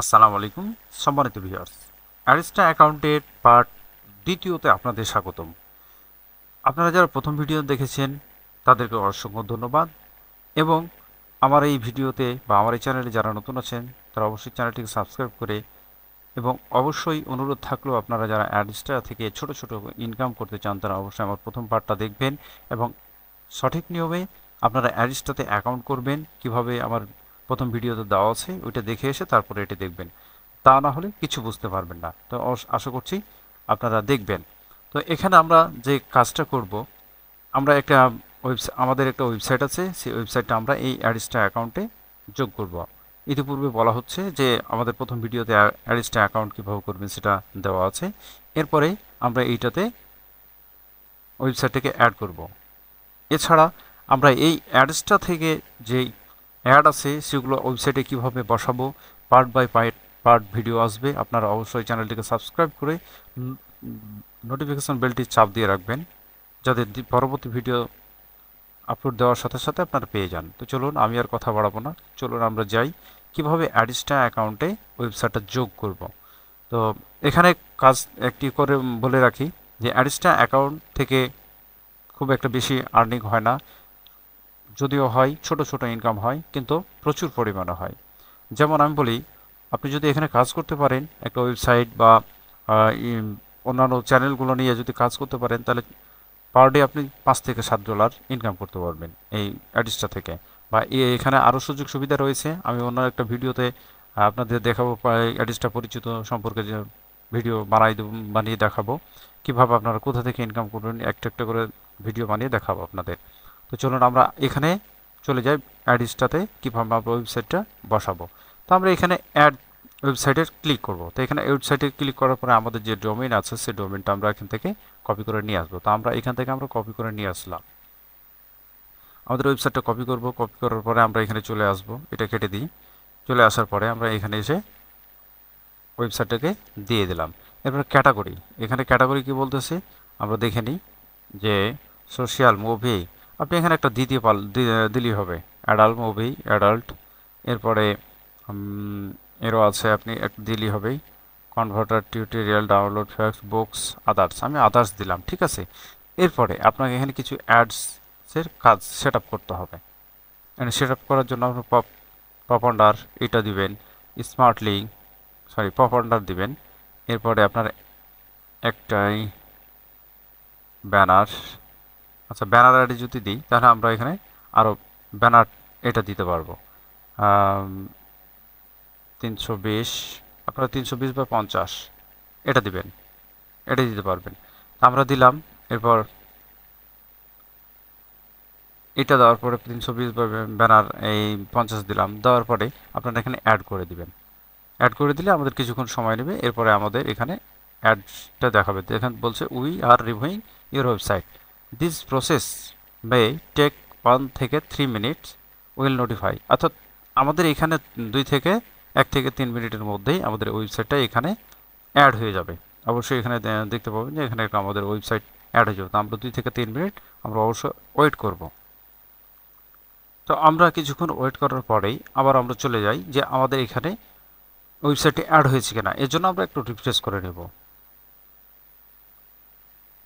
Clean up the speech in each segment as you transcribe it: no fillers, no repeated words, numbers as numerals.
আসসালামু আলাইকুম সম্মানিত ভিউয়ার্স, অ্যারিস্টা অ্যাকাউন্টের পার্ট দ্বিতীয়তে আপনাদের স্বাগতম। আপনারা যারা প্রথম ভিডিও দেখেছেন তাদেরকে অসংখ্য ধন্যবাদ, এবং আমার এই ভিডিওতে বা আমার এই চ্যানেলে যারা নতুন আছেন তারা অবশ্যই চ্যানেলটিকে সাবস্ক্রাইব করে, এবং অবশ্যই অনুরোধ থাকলো আপনারা যারা অ্যারিস্টা থেকে ছোট ছোট ইনকাম করতে চান তারা অবশ্যই আমার প্রথম পার্টটা দেখবেন, এবং সঠিক নিয়মে আপনারা অ্যারিস্টাতে অ্যাকাউন্ট করবেন কিভাবে আমার প্রথম ভিডিওতে দেওয়া আছে ওইটা দেখে এসে তারপরে এটি দেখবেন। তা না হলে কিছু বুঝতে পারবেন না। তো আশা করছি আপনারা দেখবেন। তো এখানে আমরা যে কাজটা করব, আমরা একটা আমাদের একটা ওয়েবসাইট আছে, সেই ওয়েবসাইটটা আমরা এই অ্যারিস্টা অ্যাকাউন্টে যোগ করব। ইতিপূর্বে বলা হচ্ছে যে আমাদের প্রথম ভিডিওতে অ্যারিস্টা অ্যাকাউন্ট কীভাবে করবেন সেটা দেওয়া আছে। এরপরে আমরা এইটাতে ওয়েবসাইটটাকে অ্যাড করব। এছাড়া আমরা এই অ্যাডসটা থেকে যেই অ্যাড আছে সেগুলো ওয়েবসাইটে কিভাবে বসাবো, পার্ট বাই পার্ট ভিডিও আসবে। আপনারা অবশ্যই চ্যানেলটিকে সাবস্ক্রাইব করে নোটিফিকেশন বেলটি চাপ দিয়ে রাখবেন, যাতে পরবর্তী ভিডিও আপলোড দেওয়ার সাথে সাথে আপনারা পেয়ে যান। তো চলুন আমি আর কথা বাড়াবো না, চলুন আমরা যাই কিভাবে অ্যাডিস্টা অ্যাকাউন্টে ওয়েবসাইটটা যোগ করব। তো এখানে কাজ একটি করে বলে রাখি যে অ্যাডিস্টা অ্যাকাউন্ট থেকে খুব একটা বেশি আর্নিং হয় না, যদিও হয় ছোট ছোট ইনকাম হয়, কিন্তু প্রচুর পরিমাণে হয়। যেমন আমি বলি, আপনি যদি এখানে কাজ করতে পারেন একটা ওয়েবসাইট বা অন্যান্য চ্যানেলগুলো নিয়ে যদি কাজ করতে পারেন, তাহলে পার ডে আপনি $5 থেকে $7 ইনকাম করতে পারবেন এই অ্যাডিসটা থেকে। বা এখানে আরও সুযোগ সুবিধা রয়েছে, আমি অন্য একটা ভিডিওতে আপনাদের দেখাবো অ্যাডিসটা পরিচিত সম্পর্কে, যে ভিডিও বানিয়ে দেখাবো কিভাবে আপনারা কোথা থেকে ইনকাম করবেন, একটা একটা করে ভিডিও বানিয়ে দেখাবো আপনাদের। তো চলুন আমরা এখানে চলে যাই অ্যাডিসটাতে কীভাবে আমরা ওয়েবসাইটটা বসাবো। তো আমরা এখানে অ্যাড ওয়েবসাইটে ক্লিক করব। তো এখানে ওয়েবসাইটে ক্লিক করার পরে আমাদের যে ডোমেইন আছে সেই ডোমেইনটা আমরা এখান থেকে কপি করে নিয়ে আসবো। তো আমরা এখান থেকে কপি করে নিয়ে আসলাম, আমাদের ওয়েবসাইটটা কপি করব। কপি করার পরে আমরা এখানে চলে আসব, এটা কেটে দিই। চলে আসার পরে আমরা এখানে এসে ওয়েবসাইটটাকে দিয়ে দিলাম। এরপর ক্যাটাগরি, এখানে ক্যাটাগরি কি বলতেছে আমরা দেখে নিই। যে সোশ্যাল মুভি, আপনি এখানে একটা দিলেই হবে, অ্যাডাল্ট মুভি, অ্যাডাল্ট। এরপরে এরও আছে, আপনি একটা দিলেই হবে, converter, tutorial, download, fax, books, others. আমি আদার্স দিলাম, ঠিক আছে। এরপরে আপনাকে এখানে কিছু অ্যাডসের কাজ সেট আপ করতে হবে। সেট আপ করার জন্য আপনার পপ আন্ডার এটা দিবেন, স্মার্ট লিঙ্ক, পপ আন্ডার দিবেন। এরপরে আপনার একটাই ব্যানার, আচ্ছা ব্যানার আইডি যদি দিই তাহলে আমরা এখানে আরও ব্যানার এটা দিতে পারবো। 320, আপনারা 320 বা 50 এটা দিবেন, এটা দিতে পারবেন। আমরা দিলাম। এরপর এটা দেওয়ার পরে 320 বা ব্যানার এই 50 দিলাম, দেওয়ার পরে আপনারা এখানে অ্যাড করে দিবেন। অ্যাড করে দিলে আমাদের কিছুক্ষণ সময় নেবে। এরপরে আমাদের এখানে অ্যাডটা দেখাবে, এখানে বলছে we are reviewing your website, this process may take 1 থেকে 3 মিনিটস, উইল নোটিফাই। অর্থাৎ আমাদের এখানে 1 থেকে 3 মিনিটের মধ্যেই আমাদের ওয়েবসাইটটা এখানে অ্যাড হয়ে যাবে। অবশ্যই এখানে দেখতে পাবেন যে এখানে একটা আমাদের ওয়েবসাইট অ্যাড হয়ে যাবে। তো আমরা 2 থেকে 3 মিনিট আমরা অবশ্যই ওয়েট করব। তো আমরা কিছুক্ষণ ওয়েট করার পরেই আবার আমরা চলে যাই যে আমাদের এখানে ওয়েবসাইটে অ্যাড হয়েছে কিনা, এর জন্য আমরা একটু রিফ্রেশ করে নেব।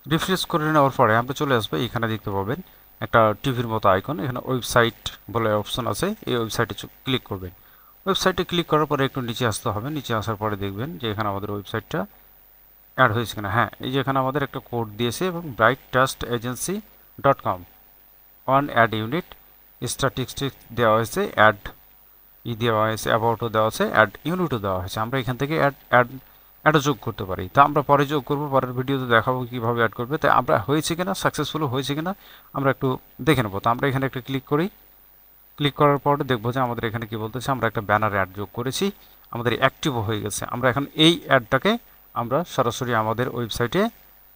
রিফ্রেশ করে নেওয়ার পরে আমরা চলে আসবো, এখানে দেখতে পাবেন একটা টিভির মতো আইকন, এখানে ওয়েবসাইট বলে অপশন আছে, এই ওয়েবসাইটে ক্লিক করবেন। ওয়েবসাইটে ক্লিক করার পরে একটু নিচে আসতে হবে, নিচে আসার পরে দেখবেন যে এখানে আমাদের ওয়েবসাইটটা অ্যাড হয়েছে কিনা। হ্যাঁ, এই যে এখানে আমাদের একটা কোড দিয়েছে, এবং brighttrastegency.com on add unit, statistics দেওয়া হয়েছে, অ্যাড দেওয়া হয়েছে, অ্যাবাউটও দেওয়া আছে, অ্যাড ইউনিটও দেওয়া হয়েছে। আমরা এখান থেকে অ্যাডও যোগ করতে পারি। তা আমরা পরে যোগ করবো, পরের ভিডিওতে দেখাবো কীভাবে অ্যাড করবে। তাই আমরা হয়েছে কিনা, সাকসেসফুল হয়েছে কিনা আমরা একটু দেখে নেবো। তো আমরা এখানে একটা ক্লিক করি, ক্লিক করার পরে দেখবো যে আমাদের এখানে কি বলতেছে, আমরা একটা ব্যানার অ্যাড যোগ করেছি, আমাদের অ্যাক্টিভও হয়ে গেছে। আমরা এখন এই অ্যাডটাকে আমরা সরাসরি আমাদের ওয়েবসাইটে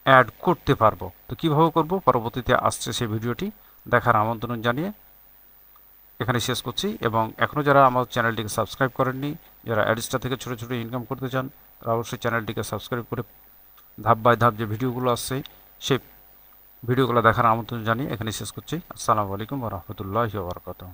অ্যাড করতে পারবো। তো কীভাবে করব পরবর্তীতে আসছে সেই ভিডিওটি দেখার আমন্ত্রণ জানিয়ে এখানে শেষ করছি। এবং এখনও যারা আমার চ্যানেলটিকে সাবস্ক্রাইব করেননি, যারা অ্যাডিস্টা থেকে ছোটো ছোটো ইনকাম করতে চান, তারা অবশ্যই চ্যানেলটিকে সাবস্ক্রাইব করে ধাপ বাই ধাপ যে ভিডিওগুলো আসছে সেই ভিডিওগুলো দেখার আমন্ত্রণ জানিয়ে এখানে শেষ করছি। আসসালামু আলাইকুম ওয়া রাহমাতুল্লাহি ওয়া বারাকাতুহু।